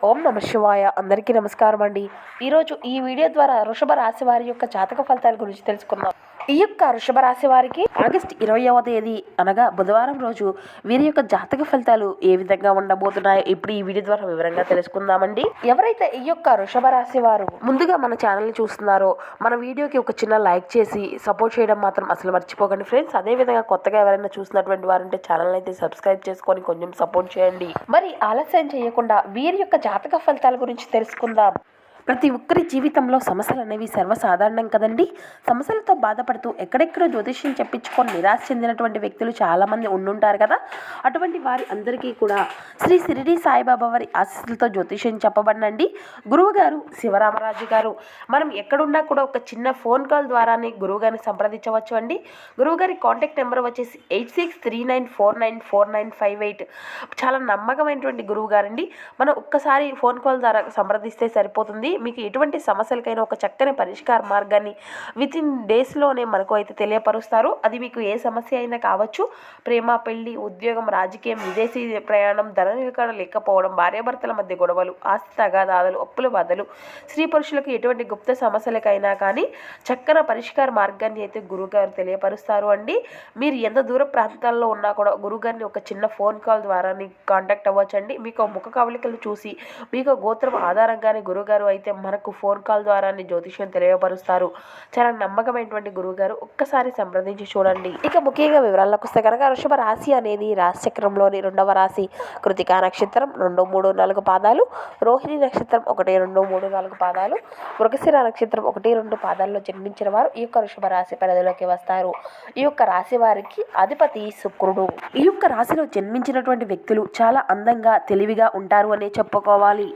ఓం నమ శివాయ. అందరికీ నమస్కారం అండి. ఈరోజు ఈ వీడియో ద్వారా వృషభ రాశి వారి యొక్క జాతక ఫలితాల గురించి తెలుసుకుందాం. ఈ యొక్క వృషభ రాశి వారికి ఆగస్టు 20వ తేదీ అనగా బుధవారం రోజు వీరి యొక్క జాతక ఫలితాలు ఏ విధంగా ఉండబోతున్నాయో ఇప్పుడు ఈ వీడియో ద్వారా వివరంగా తెలుసుకుందామండి. ఎవరైతే ఈ యొక్క వృషభ రాశి వారు ముందుగా మన ఛానల్ని చూస్తున్నారో మన వీడియోకి ఒక చిన్న లైక్ చేసి సపోర్ట్ చేయడం మాత్రం అసలు మర్చిపోకండి ఫ్రెండ్స్. అదేవిధంగా కొత్తగా ఎవరైనా చూసినటువంటి వారంటే ఛానల్ అయితే సబ్స్క్రైబ్ చేసుకొని కొంచెం సపోర్ట్ చేయండి. మరి ఆలస్యం చేయకుండా వీరి యొక్క జాతక ఫలితాల గురించి తెలుసుకుందాం. ప్రతి ఒక్కరి జీవితంలో సమస్యలు అనేవి సర్వసాధారణం కదండి. సమస్యలతో బాధపడుతూ ఎక్కడెక్కడో జ్యోతిష్యం చెప్పించుకొని నిరాశ చెందినటువంటి వ్యక్తులు చాలామంది ఉండుంటారు కదా. అటువంటి వారి అందరికీ కూడా శ్రీ షిరిడి సాయిబాబా వారి ఆశీస్సులతో జ్యోతిష్యం చెప్పబడినండి. గురువు గారు శివరామరాజు గారు. మనం ఎక్కడున్నా కూడా ఒక చిన్న ఫోన్ కాల్ ద్వారానే గురువు గారిని సంప్రదించవచ్చు అండి. గురువుగారి కాంటాక్ట్ నెంబర్ వచ్చేసి 8639494958. చాలా నమ్మకమైనటువంటి గురువు గారండి. మనం ఒక్కసారి ఫోన్ కాల్ ద్వారా సంప్రదిస్తే సరిపోతుంది. మీకు ఎటువంటి సమస్యలకైనా ఒక చక్కని పరిష్కార మార్గాన్ని వితిన్ డేస్లోనే మనకు అయితే తెలియపరుస్తారు. అది మీకు ఏ సమస్య అయినా కావచ్చు. ప్రేమ, పెళ్లి, ఉద్యోగం, రాజకీయం, విదేశీ ప్రయాణం, ధన నిలకడ లేకపోవడం, భార్యాభర్తల మధ్య గొడవలు, ఆస్తి తగాదాలు, అప్పుల బాధలు, స్త్రీ పురుషులకు ఎటువంటి గుప్త సమస్యలకైనా కానీ చక్కని పరిష్కార మార్గాన్ని అయితే గురువుగారు తెలియపరుస్తారు అండి. మీరు ఎంత దూర ప్రాంతాల్లో ఉన్నా కూడా గురువుగారిని ఒక చిన్న ఫోన్ కాల్ ద్వారా కాంటాక్ట్ అవ్వచ్చండి. మీకు ముఖ కవళికలు చూసి మీకు గోత్రం ఆధారంగానే గురువుగారు అయితే మనకు ఫోన్ కాల్ ద్వారా జ్యోతిష్యం తెలియపరుస్తారు. చాలా నమ్మకమైనటువంటి గురువుగారు. ఒక్కసారి సంప్రదించి చూడండి. ఇక ముఖ్యంగా వివరాలకు వస్తే కనుక వృషభ రాశి అనేది రాశి చక్రంలోని 2వ రాశి. కృతికా నక్షత్రం 2, 3, 4 పాదాలు, రోహిణి నక్షత్రం 1, 2, 3, 4 పాదాలు, మృగశిర నక్షత్రం 1, 2 పాదాల్లో జన్మించిన వారు ఈ యొక్క వృషభ రాశి పరిధిలోకి వస్తారు. ఈ యొక్క రాశి వారికి అధిపతి శుక్రుడు. ఈ యొక్క రాశిలో జన్మించినటువంటి వ్యక్తులు చాలా అందంగా తెలివిగా ఉంటారు అనే చెప్పుకోవాలి.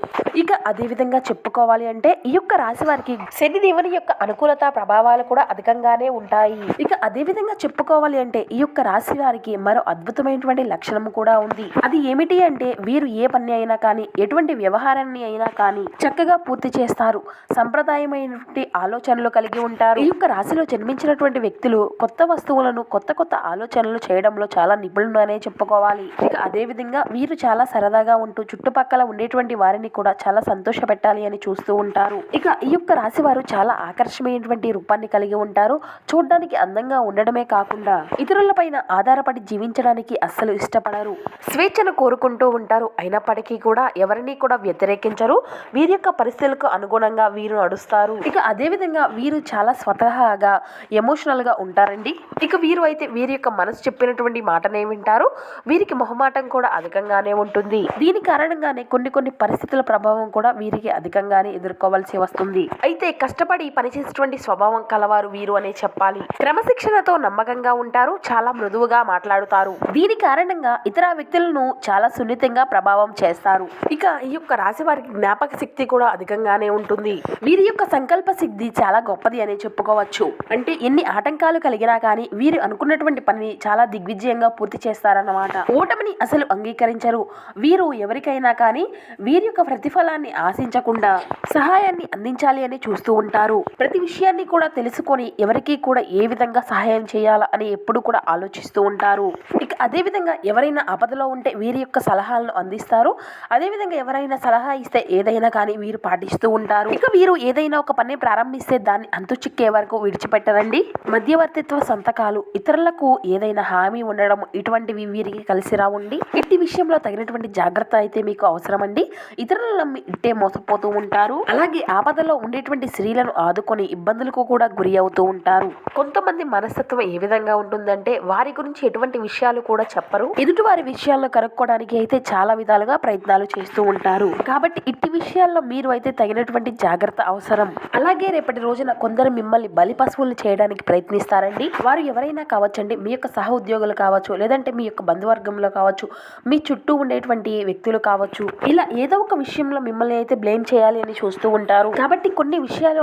ఇక అదే విధంగా చెప్పుకోవాలి అంటే ఈ యొక్క రాశి వారికి శని దేవుని యొక్క అనుకూలత ప్రభావాలు కూడా అధికంగానే ఉంటాయి. ఇక అదే విధంగా చెప్పుకోవాలి అంటే ఈ యొక్క రాశి వారికి మరో అద్భుతమైనటువంటి లక్షణం కూడా ఉంది. అది ఏమిటి అంటే వీరు ఏ పని అయినా కానీ ఎటువంటి వ్యవహారాన్ని అయినా కానీ చక్కగా పూర్తి చేస్తారు. సంప్రదాయమైనటువంటి ఆలోచనలు కలిగి ఉంటారు. ఈ యొక్క రాశిలో జన్మించినటువంటి వ్యక్తులు కొత్త వస్తువులను కొత్త ఆలోచనలు చేయడంలో చాలా నిపుణులు అనే చెప్పుకోవాలి. ఇక అదే విధంగా వీరు చాలా సరదాగా ఉంటూ చుట్టుపక్కల ఉండేటువంటి వారిని కూడా చాలా సంతోష పెట్టాలి అని చూస్తూ ఉంటారు. ఇక ఈ యొక్క రాశి వారు చాలా ఆకర్షణీయమైనటువంటి రూపాన్ని కలిగి ఉంటారు. చూడడానికి అందంగా ఉండడమే కాకుండా ఇతరులపైన ఆధారపడి జీవించడానికి అస్సలు ఇష్టపడరు. స్వేచ్ఛను కోరుకుంటూ ఉంటారు. అయినప్పటికీ కూడా ఎవరిని కూడా వ్యతిరేకించరు. వీరి యొక్క పరిస్థితులకు అనుగుణంగా వీరు నడుస్తారు. ఇక అదే విధంగా వీరు చాలా స్వతహాగా ఎమోషనల్ గా ఉంటారండి. ఇక వీరు అయితే వీరి యొక్క మనసు చెప్పినటువంటి మాటనే వింటారు. వీరికి మొహమాటం కూడా అధికంగానే ఉంటుంది. దీని కారణంగానే కొన్ని పరిస్థితుల ప్రభావం కూడా వీరికి అధికంగానే ఎదుర్కోవాల్సి వస్తుంది. అయితే కష్టపడి పనిచేసేటువంటి స్వభావం కలవారు వీరు అనే చెప్పాలి. క్రమశిక్షణతో నమ్మకంగా ఉంటారు. చాలా మృదువుగా మాట్లాడుతారు. దీని కారణంగా ఇతర వ్యక్తులను చాలా సున్నితంగా ప్రభావం చేస్తారు. ఇక ఈ యొక్క రాశి వారికి జ్ఞాపక శక్తి కూడా అధికంగానే ఉంటుంది. వీరి యొక్క సంకల్ప సిద్ధి చాలా గొప్పది అనే చెప్పుకోవచ్చు. అంటే ఎన్ని ఆటంకాలు కలిగినా కానీ వీరు అనుకున్నటువంటి పనిని చాలా దిగ్విజయంగా పూర్తి చేస్తారన్నమాట. ఓటమిని అసలు అంగీకరించరు. వీరు ఎవరికైనా కానీ వీరి యొక్క ప్రతిఫలాన్ని ఆశించకుండా సహాయాన్ని అందించాలి అని చూస్తూ ఉంటారు. ప్రతి విషయాన్ని కూడా తెలుసుకొని ఎవరికి కూడా ఏ విధంగా సహాయం చేయాలా అని ఎప్పుడు కూడా ఆలోచిస్తూ ఉంటారు. ఇక అదే విధంగా ఎవరైనా ఆపదలో ఉంటే వీరి యొక్క సలహాలను అందిస్తారు. అదే విధంగా ఎవరైనా సలహా ఇస్తే ఏదైనా కానీ వీరు పాటిస్తూ ఉంటారు. ఇక వీరు ఏదైనా ఒక పని ప్రారంభిస్తే దాన్ని అంతు చిక్కే వరకు విడిచిపెట్టరండి. మధ్యవర్తిత్వ సంతకాలు, ఇతరులకు ఏదైనా హామీ ఉండడం ఇటువంటివి వీరికి కలిసి రావండి. ఇట్టి విషయంలో తగినటువంటి జాగ్రత్త అయితే మీకు అవసరం అండి. ఇతరులను నమ్మి ఇట్టే మోసపోతూ ఉంటారు. అలాగే ఆపదలో ఉండేటువంటి స్త్రీలను ఆదుకొని ఇబ్బందులకు కూడా గురి అవుతూ ఉంటారు. కొంతమంది మనస్తత్వం ఏ విధంగా ఉంటుందంటే వారి గురించి ఎటువంటి విషయాలు కూడా చెప్పరు. ఎదుటి వారి విషయాల్లో కనుక్కోవడానికి అయితే చాలా విధాలుగా ప్రయత్నాలు చేస్తూ ఉంటారు. కాబట్టి ఇట్టి విషయాల్లో మీరు అయితే తగినటువంటి జాగ్రత్త అవసరం. అలాగే రేపటి రోజున కొందరు మిమ్మల్ని బలి పశువులు చేయడానికి ప్రయత్నిస్తారండి. వారు ఎవరైనా కావచ్చండి. మీ యొక్క సహ ఉద్యోగులు కావచ్చు, లేదంటే మీ యొక్క బంధువర్గంలో కావచ్చు, మీ చుట్టూ ఉండేటువంటి వ్యక్తులు కావచ్చు. ఇలా ఏదో ఒక విషయంలో మిమ్మల్ని అయితే బ్లేమ్ చేయాలి అని చూస్తూ ఉంటారు. కాబట్టి కొన్ని విషయాలు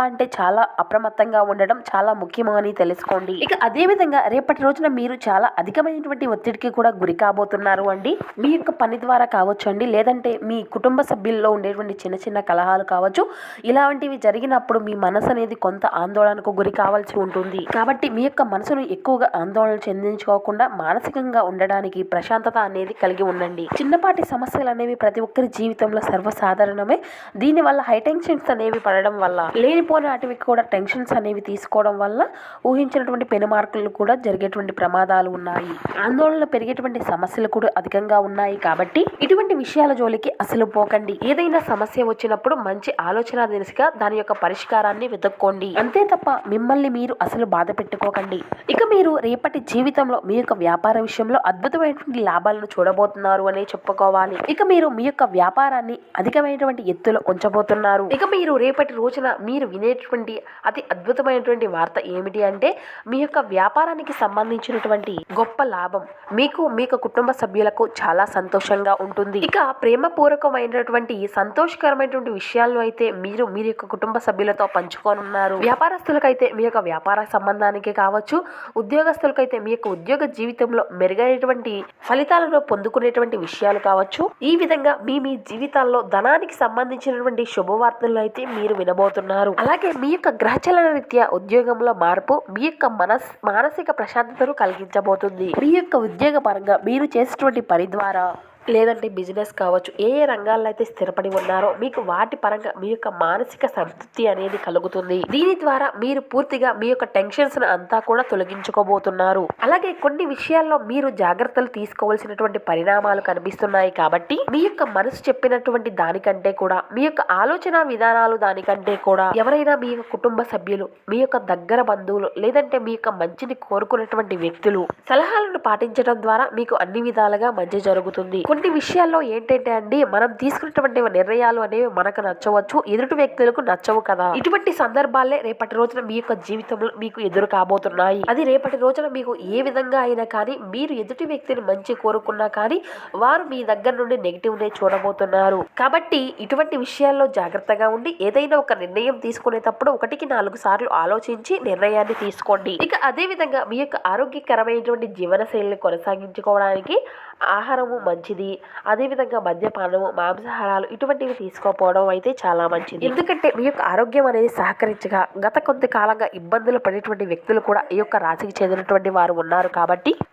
అంటే చాలా అప్రమత్తంగా ఉండడం చాలా ముఖ్యమని తెలుసుకోండి. ఇక అదే విధంగా రేపటి రోజున మీరు చాలా అధికమైనటువంటి ఒత్తిడికి కూడా గురి కాబోతున్నారు అండి. మీ యొక్క పని ద్వారా కావచ్చు అండి, లేదంటే మీ కుటుంబ సభ్యుల్లో ఉండేటువంటి చిన్న కలహాలు కావచ్చు. ఇలాంటివి జరిగినప్పుడు మీ మనసు అనేది కొంత ఆందోళనకు గురి కావాల్సి ఉంటుంది. కాబట్టి మీ యొక్క మనసును ఎక్కువగా ఆందోళన చెందించుకోకుండా మానసికంగా ఉండడానికి ప్రశాంతత అనేది కలిగి ఉండండి. చిన్నపాటి సమస్యలు అనేవి ప్రతి ఒక్కరి జీవితంలో సర్వసాధారణమే. దీనివల్ల హై టెన్షన్స్ అనేవి పడడం వల్ల, లేనిపోయిన వాటికి కూడా టెన్షన్స్ అనేవి తీసుకోవడం వల్ల ఊహించినటువంటి పెను మార్పులు కూడా జరిగేటువంటి ప్రమాదాలు ఉన్నాయి. ఆందోళనలు పెరిగేటువంటి సమస్యలు కూడా అధికంగా ఉన్నాయి. కాబట్టి ఇటువంటి విషయాల జోలికి అసలు పోకండి. ఏదైనా సమస్య వచ్చినప్పుడు మంచి ఆలోచన దిశగా దాని యొక్క పరిష్కారాన్ని వెతుక్కోండి. అంతే తప్ప మిమ్మల్ని మీరు అసలు బాధ పెట్టుకోకండి. ఇక మీరు రేపటి జీవితంలో మీ యొక్క వ్యాపార విషయంలో అద్భుతమైనటువంటి లాభాలను చూడబోతున్నారు అనే చెప్పుకోవాలి. ఇక మీరు మీ యొక్క వ్యాపారాన్ని అధికమైనటువంటి ఎత్తులో ఉంచబోతున్నారు. ఇక మీరు రేపటి రోజున మీరు వినేటువంటి అతి అద్భుతమైనటువంటి వార్త ఏమిటి అంటే, మీ యొక్క వ్యాపారానికి సంబంధించినటువంటి గొప్ప లాభం మీకు మీ కుటుంబ సభ్యులకు చాలా సంతోషంగా ఉంటుంది. ఇక ప్రేమపూర్వకమైనటువంటి సంతోషకరమైనటువంటి విషయాలను అయితే మీరు మీ యొక్క కుటుంబ సభ్యులతో పంచుకోనున్నారు. వ్యాపారస్తులకైతే మీ యొక్క వ్యాపార సంబంధానికి కావచ్చు, ఉద్యోగస్తులకైతే మీ యొక్క ఉద్యోగ జీవితంలో మెరుగైనటువంటి ఫలితాలను పొందుకునేటువంటి విషయాలు కావచ్చు. ఈ విధంగా మీ జీవితాల్లో ధనానికి సంబంధించినటువంటి శుభవార్తలను అయితే మీరు వినబోతున్నారు. అలాగే మీ యొక్క గ్రహచలన రీత్యా ఉద్యోగంలో మార్పు మీ యొక్క మానసిక ప్రశాంతతను కలిగించబోతుంది. మీ యొక్క ఉద్యోగ పరంగా మీరు చేసేటువంటి పని ద్వారా, లేదంటే బిజినెస్ కావచ్చు, ఏ రంగాల్లో అయితే స్థిరపడి ఉన్నారో మీకు వాటి పరంగా మీ యొక్క మానసిక సంతృప్తి అనేది కలుగుతుంది. దీని ద్వారా మీరు పూర్తిగా మీ యొక్క టెన్షన్స్ అంతా కూడా తొలగించుకోబోతున్నారు. అలాగే కొన్ని విషయాల్లో మీరు జాగ్రత్తలు తీసుకోవాల్సినటువంటి పరిణామాలు కనిపిస్తున్నాయి. కాబట్టి మీ యొక్క మనసు చెప్పినటువంటి దానికంటే కూడా, మీ యొక్క ఆలోచన విధానాలు దానికంటే కూడా, ఎవరైనా మీ యొక్క కుటుంబ సభ్యులు, మీ యొక్క దగ్గర బంధువులు, లేదంటే మీ యొక్క మంచిని కోరుకున్నటువంటి వ్యక్తులు సలహాలను పాటించడం ద్వారా మీకు అన్ని విధాలుగా మంచి జరుగుతుంది. కొన్ని విషయాల్లో ఏంటంటే అండి, మనం తీసుకున్నటువంటి నిర్ణయాలు అనేవి మనకు నచ్చవచ్చు, ఎదుటి వ్యక్తులకు నచ్చవు కదా. ఇటువంటి సందర్భాలే రేపటి రోజున మీ యొక్క జీవితంలో మీకు ఎదురు కాబోతున్నాయి. అది రేపటి రోజున మీకు ఏ విధంగా అయినా కానీ, మీరు ఎదుటి వ్యక్తిని మంచి కోరుకున్నా కానీ వారు మీ దగ్గర నుండి నెగిటివ్ నే చూడబోతున్నారు. కాబట్టి ఇటువంటి విషయాల్లో జాగ్రత్తగా ఉండి ఏదైనా ఒక నిర్ణయం తీసుకునేటప్పుడు 1-4 సార్లు ఆలోచించి నిర్ణయాన్ని తీసుకోండి. ఇక అదే విధంగా మీ యొక్క ఆరోగ్యకరమైనటువంటి జీవనశైలిని కొనసాగించుకోవడానికి ఆహారము మంచిది, అదేవిధంగా మద్యపానము, మాంసాహారాలు ఇటువంటివి తీసుకోకపోవడం అయితే చాలా మంచిది. ఎందుకంటే మీ యొక్క ఆరోగ్యం అనేది సహకరించగా గత కొంతకాలంగా ఇబ్బందులు పడేటువంటి వ్యక్తులు కూడా ఈ యొక్క రాశికి చెందినటువంటి వారు ఉన్నారు.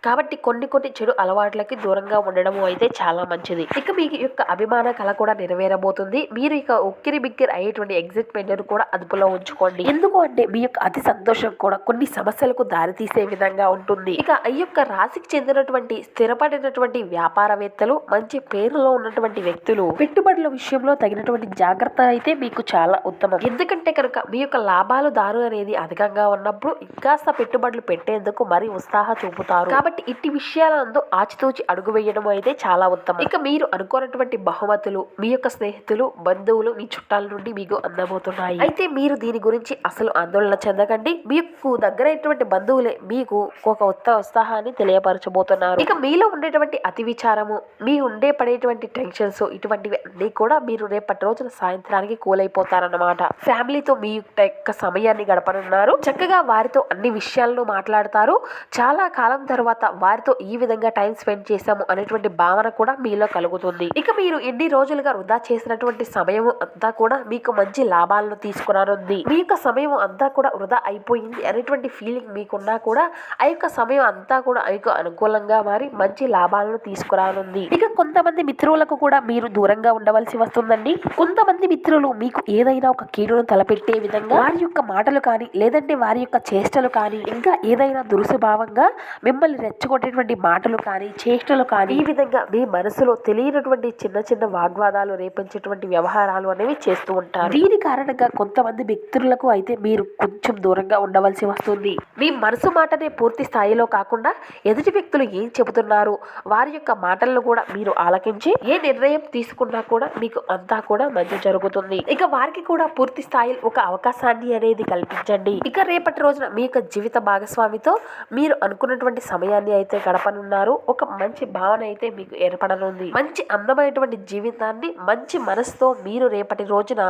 కాబట్టి కొన్ని చెడు అలవాట్లకి దూరంగా ఉండడం అయితే చాలా మంచిది. ఇక మీ యొక్క అభిమాన కళ కూడా నెరవేరబోతుంది. మీరు ఇక ఉక్కిరి బిక్కిరి అయ్యేటువంటి ఎగ్జైట్మెంట్ కూడా అదుపులో ఉంచుకోండి. ఎందుకు అంటే మీ యొక్క అతి సంతోషం కూడా కొన్ని సమస్యలకు దారితీసే విధంగా ఉంటుంది. ఇక ఈ యొక్క రాశికి చెందినటువంటి స్థిరపడినటువంటి వ్యాపారవేత్తలు, మంచి పేరులో ఉన్నటువంటి వ్యక్తులు పెట్టుబడుల విషయంలో తగినటువంటి జాగ్రత్త అయితే మీకు చాలా ఉత్తమం. ఎందుకంటే కనుక మీ యొక్క లాభాలు దారు అనేది అధికంగా ఉన్నప్పుడు ఇంకాస్త పెట్టుబడులు పెట్టేందుకు మరి ఉత్సాహ చూపుతారు. కాబట్టి ఇట్టి విషయాలందు ఆచితూచి అడుగు వేయడం అయితే చాలా ఉత్తమం. ఇక మీరు అనుకోనటువంటి బహుమతులు మీ యొక్క స్నేహితులు, బంధువులు, మీ చుట్టాల నుండి మీకు అందబోతున్నాయి. అయితే మీరు దీని గురించి అసలు ఆందోళన చెందకండి. మీకు దగ్గరైనటువంటి బంధువులే మీకు ఒక ఉత్సాహాన్ని తెలియపరచబోతున్నారు. ఇక మీలో ఉండేటువంటి అతి విచారము, మీ పడేటువంటి టెన్షన్స్ ఇటువంటివి అన్ని కూడా మీరు రేపటి రోజున సాయంత్రానికి కూలైపోతారన్నమాట. ఫ్యామిలీతో మీ యొక్క సమయాన్ని గడపనున్నారు. చక్కగా వారితో అన్ని విషయాలను మాట్లాడతారు. చాలా కాలం తర్వాత వారితో ఈ విధంగా టైం స్పెండ్ చేశాము అనేటువంటి భావన కూడా మీలో కలుగుతుంది. ఇక మీరు ఎన్ని రోజులుగా వృధా చేసినటువంటి సమయం అంతా కూడా మీకు మంచి లాభాలను తీసుకురానుంది. మీ యొక్క సమయం అంతా కూడా వృధా అయిపోయింది అనేటువంటి ఫీలింగ్ మీకున్నా కూడా ఆ యొక్క సమయం అంతా కూడా అనుకూలంగా మారి మంచి లాభాలను తీసుకురానుంది. ఇక కొంతమంది మిత్రులకు కూడా మీరు దూరంగా ఉండవలసి వస్తుందండి. కొంతమంది మిత్రులు మీకు ఏదైనా ఒక కీడును తలపెట్టే విధంగా వారి యొక్క మాటలు కానీ, లేదంటే వారి యొక్క చేష్టలు కానీ, ఇంకా ఏదైనా దురుసుభావంగా మిమ్మల్ని రెచ్చగొట్టేటువంటి మాటలు కానీ, చేష్టలు కానీ, ఈ విధంగా మీ మనసులో తెలియనటువంటి చిన్న వాగ్వాదాలు రేపించేటువంటి వ్యవహారాలు అనేవి చేస్తూ ఉంటారు. దీని కారణంగా కొంతమంది వ్యక్తులకు అయితే మీరు కొంచెం దూరంగా ఉండవలసి వస్తుంది. మీ మనసు మాటనే పూర్తి స్థాయిలో కాకుండా ఎదుటి వ్యక్తులు ఏం చెబుతున్నారు వారి యొక్క మాటలను కూడా మీరు ఆలకించి ఏ నిర్ణయం తీసుకున్నా కూడా మీకు అంతా కూడా మంచి జరుగుతుంది. ఇక వారికి కూడా పూర్తి స్థాయిలో ఒక అవకాశాన్ని అనేది కల్పించండి. ఇక రేపటి రోజున మీ యొక్క జీవిత భాగస్వామితో మీరు అనుకున్నటువంటి సమయాన్ని అయితే గడపనున్నారు. ఒక మంచి భావన అయితే మీకు ఏర్పడనుంది. మంచి అందమైనటువంటి జీవితాన్ని మంచి మనసుతో మీరు రేపటి రోజున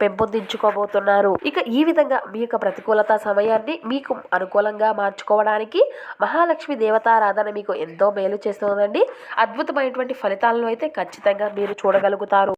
పెంపొందించుకోబోతున్నారు. ఇక ఈ విధంగా మీ యొక్క ప్రతికూలత సమయాన్ని మీకు అనుకూలంగా మార్చుకోవడానికి మహాలక్ష్మి దేవతారాధన మీకు ఎంతో మేలు చేస్తుందండి. అద్భుతమైనటువంటి ఫలితాలను అయితే ఖచ్చితంగా మీరు చూడగలుగుతారు.